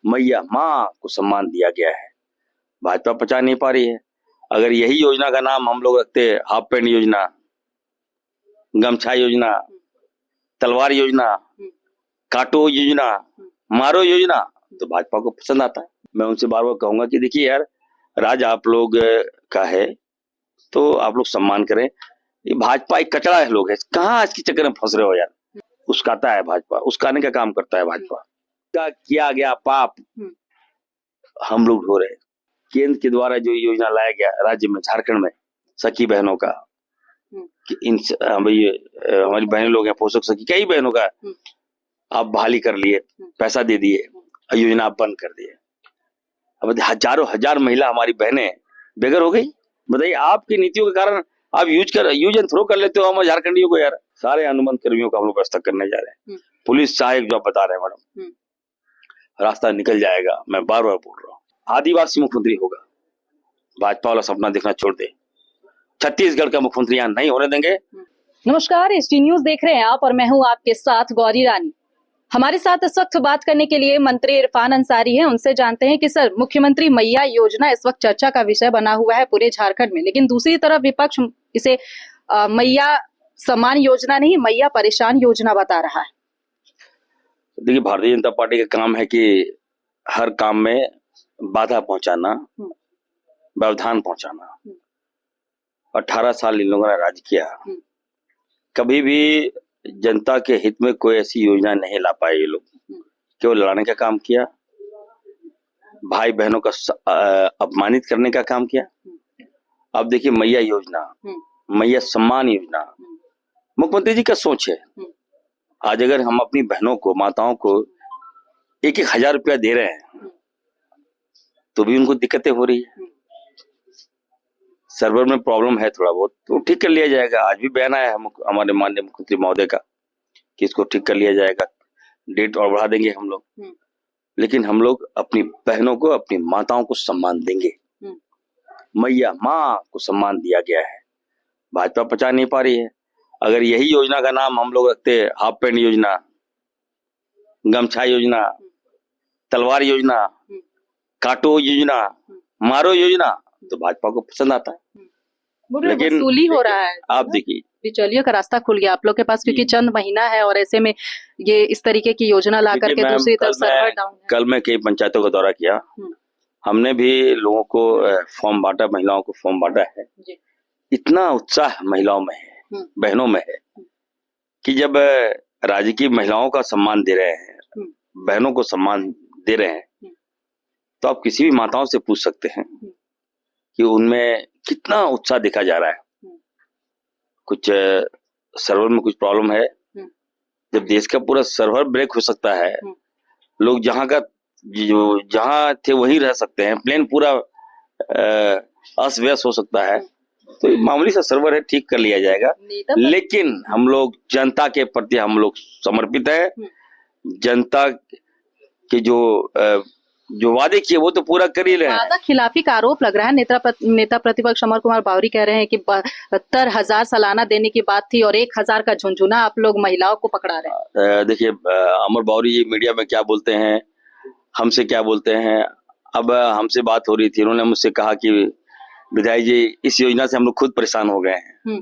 मैया माँ को सम्मान दिया गया है। भाजपा पचा नहीं पा रही है। अगर यही योजना का नाम हम लोग रखते हाफ पैंट योजना, गमछा योजना, तलवार योजना, काटो योजना, मारो योजना, तो भाजपा को पसंद आता है। मैं उनसे बार बार कहूंगा कि देखिए यार, राज आप लोग का है तो आप लोग सम्मान करें। ये भाजपा एक कचरा है लोग है, कहाँ आज के चक्कर में फंस रहे हो यार। उसकाता है भाजपा, उसकाने का काम करता है भाजपा। क्या किया गया पाप हम लोग ढो रहे। केंद्र के द्वारा जो योजना लाया गया राज्य में, झारखंड में, सखी बहनों का, कि इन हमारी बहन लोग हैं, पोषक सखी कई बहनों का आप बहाली कर लिए, पैसा दे दिए, योजना आप बंद कर दिए। अब हजारों हजार महिला हमारी बहनें बेघर हो गई। बताइए, आपकी नीतियों के कारण आप यूज एंड थ्रो कर लेते हो हम झारखंडियों को यार। सारे अनुबंध कर्मियों को हम लोग व्यवस्था करने जा रहे हैं। पुलिस सहायक जो आप बता रहे हैं मैडम, रास्ता निकल जाएगा। मैं बार बार बोल रहा हूँ, आदिवासी मुख्यमंत्री होगा। भाजपा वाला सपना देखना छोड़ दे। छत्तीसगढ़ का मुख्यमंत्री यहाँ नहीं होने देंगे। नमस्कार, एसटी न्यूज देख रहे हैं आप और मैं हूँ आपके साथ गौरी रानी। हमारे साथ इस वक्त बात करने के लिए मंत्री इरफान अंसारी हैं। उनसे जानते हैं कि सर, मुख्यमंत्री मैया योजना इस वक्त चर्चा का विषय बना हुआ है पूरे झारखंड में, लेकिन दूसरी तरफ विपक्ष इसे मैया सम्मान योजना नहीं, मैया परेशान योजना बता रहा है। देखिए, भारतीय जनता पार्टी का काम है कि हर काम में बाधा पहुंचाना, व्यवधान पहुंचाना। 18 साल इन लोगों ने राज किया, कभी भी जनता के हित में कोई ऐसी योजना नहीं ला पाए ये लोग। केवल लड़ाने का काम किया, भाई बहनों का अपमानित करने का काम किया। अब देखिए, मैया योजना, मैया सम्मान योजना, मुख्यमंत्री जी का सोच है। आज अगर हम अपनी बहनों को, माताओं को 1-1 हजार रुपया दे रहे हैं तो भी उनको दिक्कतें हो रही है। सर्वर में प्रॉब्लम है थोड़ा बहुत, तो ठीक कर लिया जाएगा। आज भी बयान आया है हमारे माननीय मुख्यमंत्री महोदय का कि इसको ठीक कर लिया जाएगा। डेट और बढ़ा देंगे हम लोग, लेकिन हम लोग अपनी बहनों को, अपनी माताओं को सम्मान देंगे। मैया माँ को सम्मान दिया गया है। भाजपा पचा नहीं पा रही है। अगर यही योजना का नाम हम लोग रखते हाफ पैंट योजना, गमछा योजना, तलवार योजना, काटो योजना, मारो योजना, तो भाजपा को पसंद आता है। लेकिन वसूली हो रहा है। आप देखिए, बिचौलियों का रास्ता खुल गया आप लोग के पास, क्योंकि चंद महीना है और ऐसे में ये इस तरीके की योजना ला करके दूसरी तरफ सर्वर डाउन है। कल मैं कई पंचायतों का दौरा किया, हमने भी लोगों को फॉर्म बांटा, महिलाओं को फॉर्म बांटा है। इतना उत्साह महिलाओं में है, बहनों में है कि जब राज्य की महिलाओं का सम्मान दे रहे हैं, बहनों को सम्मान दे रहे हैं, तो आप किसी भी माताओं से पूछ सकते हैं कि उनमें कितना उत्साह देखा जा रहा है। कुछ सर्वर में कुछ प्रॉब्लम है, जब देश का पूरा सर्वर ब्रेक हो सकता है, लोग जहां थे वहीं रह सकते हैं, प्लेन पूरा अस्त व्यस्त हो सकता है, तो मामूली सा सर्वर है, ठीक कर लिया जाएगा। लेकिन हम लोग जनता के प्रति हम लोग समर्पित है। जनता के जो वादे किए वो तो पूरा कर ही रहे हैं। वादा खिलाफी का आरोप लग रहा है। नेता प्रतिपक्ष अमर कुमार बावरी कह रहे हैं कि 72,000 सालाना देने की बात थी और 1,000 का झुंझुना आप लोग महिलाओं को पकड़ा रहे हैं। देखिए, अमर बावरी जी मीडिया में क्या बोलते हैं, हमसे क्या बोलते हैं। अब हमसे बात हो रही थी, उन्होंने मुझसे कहा कि विधायक जी, इस योजना से हम लोग खुद परेशान हो गए हैं,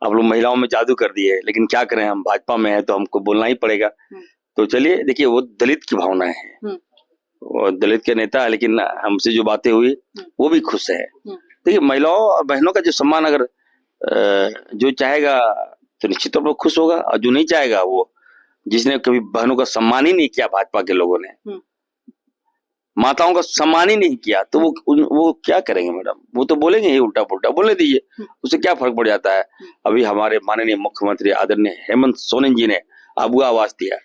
आप लोग महिलाओं में जादू कर दिए, लेकिन क्या करें, हम भाजपा में हैं तो हमको बोलना ही पड़ेगा। तो चलिए, देखिए, वो दलित की भावना है, वो दलित के नेता है, लेकिन हमसे जो बातें हुई वो भी खुश है। देखिए, महिलाओं और बहनों का जो सम्मान, अगर जो चाहेगा तो निश्चित तौर पर खुश होगा, और जो नहीं चाहेगा, वो जिसने कभी बहनों का सम्मान ही नहीं किया, भाजपा के लोगों ने माताओं का सम्मान ही नहीं किया, तो वो क्या करेंगे मैडम। वो तो बोलेंगे ही उल्टा पुल्टा, बोलने दीजिए, उससे क्या फर्क पड़ जाता है। अभी हमारे माननीय मुख्यमंत्री आदरणीय हेमंत सोरेन जी ने अबुआ आवास दिया,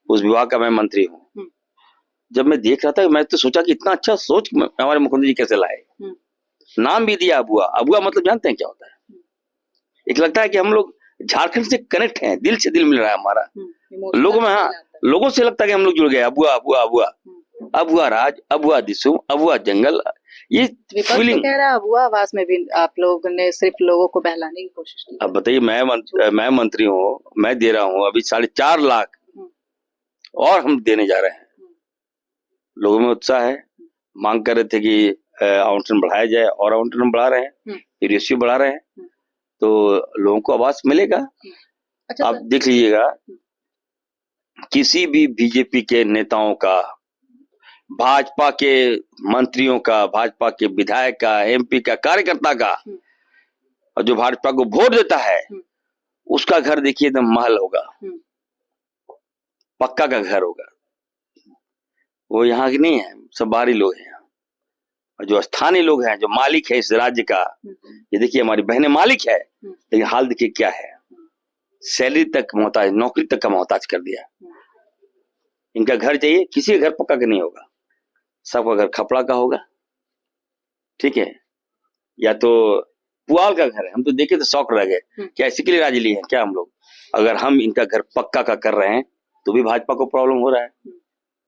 उस विभाग का मैं मंत्री हूँ। जब मैं देख रहा था, मैं तो सोचा कि इतना अच्छा सोच हमारे मुख्यमंत्री जी कैसे लाए। नाम भी दिया अबुआ। अबुआ मतलब जानते हैं क्या होता है? एक लगता है कि हम लोग झारखंड से कनेक्ट हैं, दिल से दिल मिल रहा है हमारा लोगों में। हाँ, लोगों से लगता है कि हम लोग जुड़ गए। अबुआ अबुआ अबुआ, अबुआ राज, अबुआ दिसुम, अबुआ जंगल, ये फीलिंग कह रहा है। अबुआ आवास में भी आप लोगों ने सिर्फ लोगों को बहलाने की कोशिश की। अब बताइए, मैं मंत्री हूँ, मैं दे रहा हूँ अभी 4.5 लाख और हम देने जा रहे हैं। लोगों में उत्साह है, मांग कर रहे थे कि आवंटन बढ़ाया जाए और आवंटन बढ़ा रहे हैं, रेशियो बढ़ा रहे हैं, तो लोगों को आवास मिलेगा। अच्छा आप सर, देख लीजिएगा, किसी भी बीजेपी के नेताओं का, भाजपा के मंत्रियों का, भाजपा के विधायक का, एमपी का, कार्यकर्ता का, और जो भाजपा को वोट देता है उसका घर देखिए एकदम महल होगा, पक्का का घर होगा। वो यहाँ के नहीं है, सब बाहरी लोग हैं। और जो स्थानीय लोग हैं, जो मालिक है इस राज्य का, ये देखिए हमारी बहनें मालिक है, लेकिन हाल देखिए क्या है, सैलरी तक मोहताज, नौकरी तक का मोहताज कर दिया। इनका घर चाहिए, किसी का घर पक्का का नहीं होगा, सबका घर खपड़ा का होगा, ठीक है, या तो पुआल का घर है। हम तो देखे तो शौक रह गए, क्या इसी के लिए राजी लिए हैं क्या हम लोग? अगर हम इनका घर पक्का का कर रहे हैं तो भी भाजपा को प्रॉब्लम हो रहा है,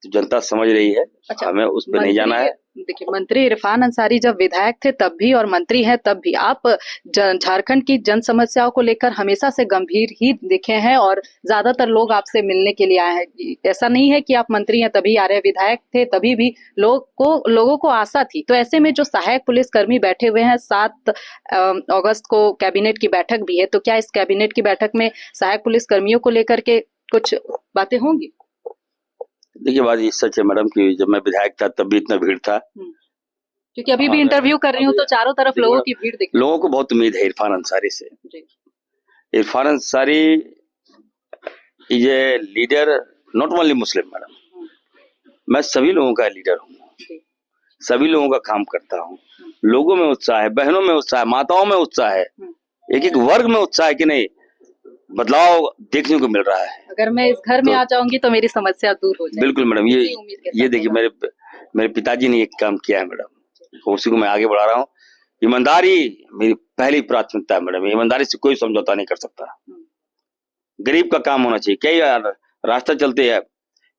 तो जनता समझ रही है। अच्छा, हमें उस पर नहीं जाना है। देखिए, मंत्री इरफान अंसारी जब विधायक थे तब भी और मंत्री हैं तब भी आप झारखंड की जन समस्याओं को लेकर हमेशा से गंभीर ही दिखे हैं और ज्यादातर लोग आपसे मिलने के लिए आए हैं। ऐसा नहीं है कि आप मंत्री हैं तभी आ रहे हैं, विधायक थे तभी भी लोगों को आशा थी। तो ऐसे में जो सहायक पुलिसकर्मी बैठे हुए हैं, 7 अगस्त को कैबिनेट की बैठक भी है, तो क्या इस कैबिनेट की बैठक में सहायक पुलिसकर्मियों को लेकर के कुछ बातें होंगी? देखिए, बात ये सच है मैडम कि जब मैं विधायक था तब भी इतना भीड़ था, क्योंकि अभी भी इंटरव्यू कर रही हूँ तो चारों तरफ लोगों की भीड़ दिख रही है। लोगों को बहुत उम्मीद है इरफान अंसारी से। Irfan Ansari is a leader, not only Muslim madam, मैं सभी लोगों का लीडर हूँ, सभी लोगों का काम करता हूँ। लोगों में उत्साह है, बहनों में उत्साह है, माताओं में उत्साह है, एक एक वर्ग में उत्साह है कि नहीं बदलाव देखने को मिल रहा है। अगर मैं इस घर में आ जाऊंगी तो मेरी समस्या दूर हो जाएगी। बिल्कुल मैडम, ये देखिए मेरे पिताजी ने एक काम किया है मैडम, उसी को मैं आगे बढ़ा रहा हूँ। ईमानदारी मेरी पहली प्राथमिकता है मैडम, ईमानदारी से कोई समझौता नहीं कर सकता। गरीब का काम होना चाहिए। क्या यार रास्ता चलते है,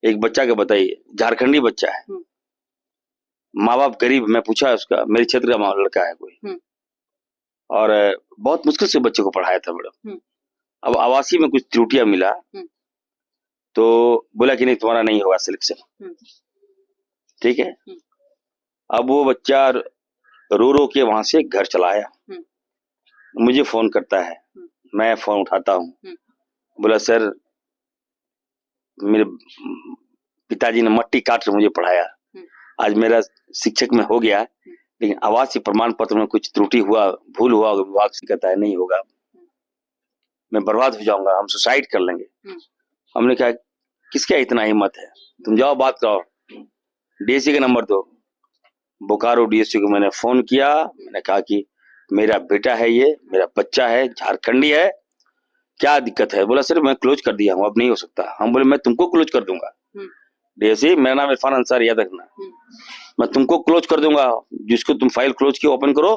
एक बच्चा का बताइए, झारखंडी बच्चा है, माँ बाप गरीब, मैं पूछा उसका, मेरे क्षेत्र का लड़का है कोई, और बहुत मुश्किल से बच्चे को पढ़ाया था मैडम। अब आवासीय में कुछ त्रुटियां मिला तो बोला कि नहीं तुम्हारा नहीं होगा सिलेक्शन, ठीक है। अब वो बच्चा रो रो के वहां से घर चला आया, मुझे फोन करता है, मैं फोन उठाता हूँ, बोला सर मेरे पिताजी ने मट्टी काट कर मुझे पढ़ाया, आज मेरा शिक्षक में हो गया, लेकिन आवासीय प्रमाण पत्र में कुछ त्रुटि हुआ, भूल हुआ, विभाग से कहता है नहीं होगा, मैं बर्बाद हो जाऊंगा, हम सुसाइड कर लेंगे। हमने कहा किसका इतना हिम्मत है, तुम जाओ बात करो, डीएससी का नंबर दो। बोकारो डीएससी को मैंने फोन किया, मैंने कहा कि मेरा बेटा है, ये मेरा बच्चा है, झारखंडी है, क्या दिक्कत है? बोला सर मैं क्लोज कर दिया हूँ, अब नहीं हो सकता। हम बोले मैं तुमको क्लोज कर दूंगा, डीएससी मेरा नाम इरफान अंसारी, याद रखना, मैं तुमको क्लोज कर दूंगा, जिसको तुम फाइल क्लोज की ओपन करो,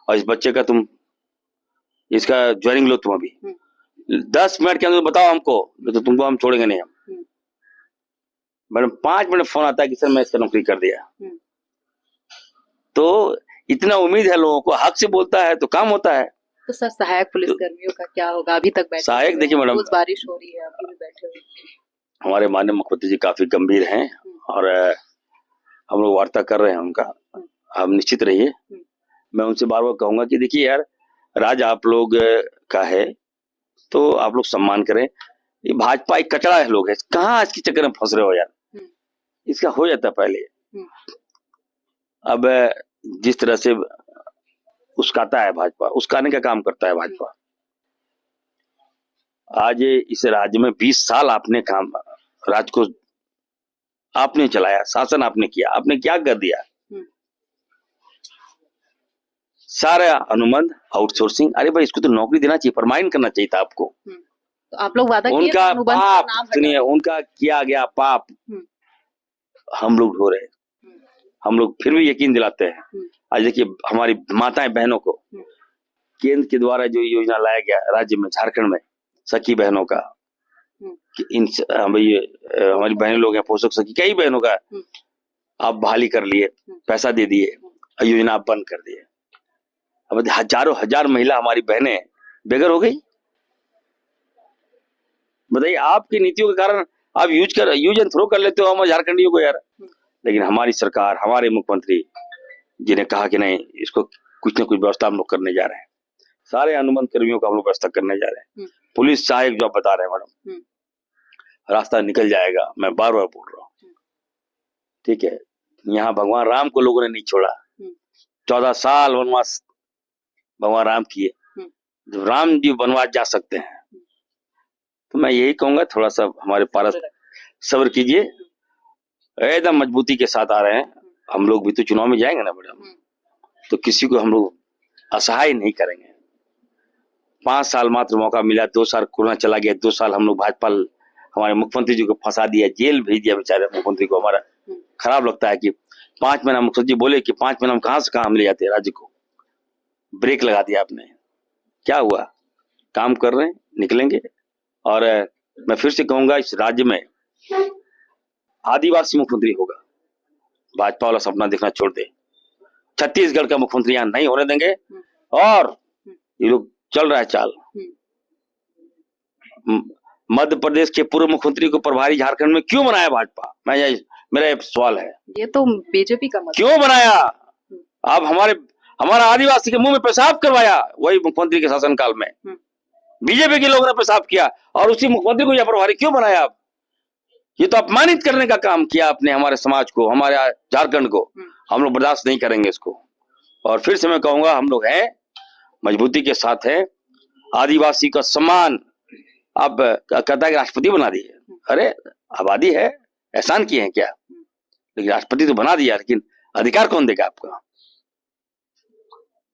और इस बच्चे का तुम इसका ज्वाइनिंग लो, तुम अभी 10 मिनट के अंदर बताओ हमको, तो तुमको हम छोड़ेंगे नहीं। हम मैडम 5 मिनट फोन आता है कि सर मैं इसका नौकरी कर दिया। तो इतना उम्मीद है लोगों को, हक से बोलता है तो काम होता है। तो सर सहायक पुलिसकर्मियों का क्या होगा? अभी तक बैठे सहायक देखिए मैडम, बारिश हो रही है, अभी भी बैठे हुए, हमारे माननीय मुख्यमंत्री जी काफी गंभीर हैं और हम लोग वार्ता कर रहे हैं उनका, आप निश्चित रहिए। मैं उनसे बार बार कहूंगा कि देखिए यार, राज आप लोग का है तो आप लोग सम्मान करें। ये भाजपा एक कचरा है लोग है, कहाँ इसके चक्कर में फंस रहे हो यार, इसका हो जाता पहले। अब जिस तरह से उस्काता है भाजपा, उस्काने का काम करता है भाजपा। आज इस राज्य में 20 साल आपने काम, राज्य को आपने चलाया, शासन आपने किया, आपने क्या कर दिया? सारा अनुबंध आउटसोर्सिंग, अरे भाई इसको तो नौकरी देना चाहिए, परमानेंट करना चाहिए था आपको। तो आप लोग वादा किए उनका अनुबंध का पाप नाम सुनिए, उनका किया गया पाप हम लोग ढो रहे, हम लोग फिर भी यकीन दिलाते हैं। आज देखिए हमारी माताएं बहनों को केंद्र के द्वारा जो योजना लाया गया राज्य में, झारखंड में, सखी बहनों का, कि इन हमारी बहनें लोग हैं पोषक सखी, कई बहनों का आप बहाली कर लिए, पैसा दे दिए, योजना आप बंद कर दिए। अब हजारों हजार महिला हमारी बहनें बेघर हो गई। बताइए आपकी नीतियों के कारण आप यूज एंड थ्रो कर लेते हो हम झारखंडियों को यार। लेकिन हमारी सरकार, हमारे मुख्यमंत्री जिन्हें कहा कि नहीं, इसको कुछ न कुछ व्यवस्था हम लोग करने जा रहे हैं। सारे अनुबंध कर्मियों का हम लोग व्यवस्था करने जा रहे हैं। पुलिस सहायक जो आप बता रहे हैं मैडम, रास्ता निकल जाएगा, मैं बार बार बोल रहा हूँ। ठीक है, यहाँ भगवान राम को लोगों ने नहीं छोड़ा। 14 साल वनवास भगवान राम किए, जब राम जी वनवास जा सकते हैं तो मैं यही कहूंगा, थोड़ा सा हमारे पास सब्र कीजिए। एकदम मजबूती के साथ आ रहे हैं हम लोग भी, तो चुनाव में जाएंगे ना मैडम, तो किसी को हम लोग असहाय नहीं करेंगे। 5 साल मात्र मौका मिला, 2 साल कोरोना चला गया, 2 साल हम लोग भाजपा, हमारे मुख्यमंत्री जी को फंसा दिया, जेल भेज दिया बेचारे मुख्यमंत्री को। हमारा खराब लगता है कि 5 महीना मुख्यमंत्री बोले कि 5 महीना हम कहाँ से काम ले जाते, राज्य को ब्रेक लगा दिया आपने। क्या हुआ? काम कर रहे हैं, निकलेंगे। और मैं फिर से कहूंगा, इस राज्य में आदिवासी मुख्यमंत्री होगा। भाजपा वाला सपना देखना छोड़ दे। छत्तीसगढ़ का मुख्यमंत्री यहाँ नहीं होने देंगे। और ये लोग चल रहा है चाल, मध्य प्रदेश के पूर्व मुख्यमंत्री को प्रभारी झारखंड में क्यों बनाया भाजपा? मेरा एक सवाल है, ये तो बीजेपी का मत। क्यों बनाया? अब हमारा आदिवासी के मुंह में पेशाब करवाया वही मुख्यमंत्री के शासनकाल में, बीजेपी के लोगों ने पेशाब किया, और उसी मुख्यमंत्री को यह प्रभारी क्यों बनाया आप? ये तो अपमानित करने का काम किया आपने हमारे समाज को, हमारे झारखंड को। हम लोग बर्दाश्त नहीं करेंगे इसको। और फिर से मैं कहूंगा, हम लोग हैं, मजबूती के साथ हैं। आदिवासी का सम्मान अब कहता है कि राष्ट्रपति बना दिए। अरे आबादी है, एहसान किए हैं क्या? लेकिन राष्ट्रपति तो बना दिया, लेकिन अधिकार कौन देगा आपका?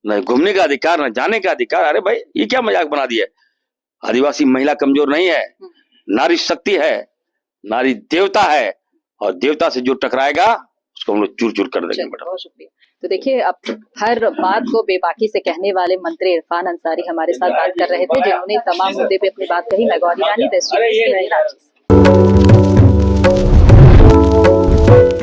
न घूमने का अधिकार, न जाने का अधिकार। अरे भाई, ये क्या मजाक बना दिया? आदिवासी महिला कमजोर नहीं है, नारी शक्ति है, नारी देवता है, और देवता से जो टकराएगा उसको हम लोग चूर चूर कर देंगे। बहुत शुक्रिया। तो देखिए, अब हर बात को बेबाकी से कहने वाले मंत्री इरफान अंसारी हमारे साथ बात कर रहे थे, जिन्होंने तमाम मुद्दे पे अपनी बात कही। मैं गौरी रानी, देश टीवी से रांची से।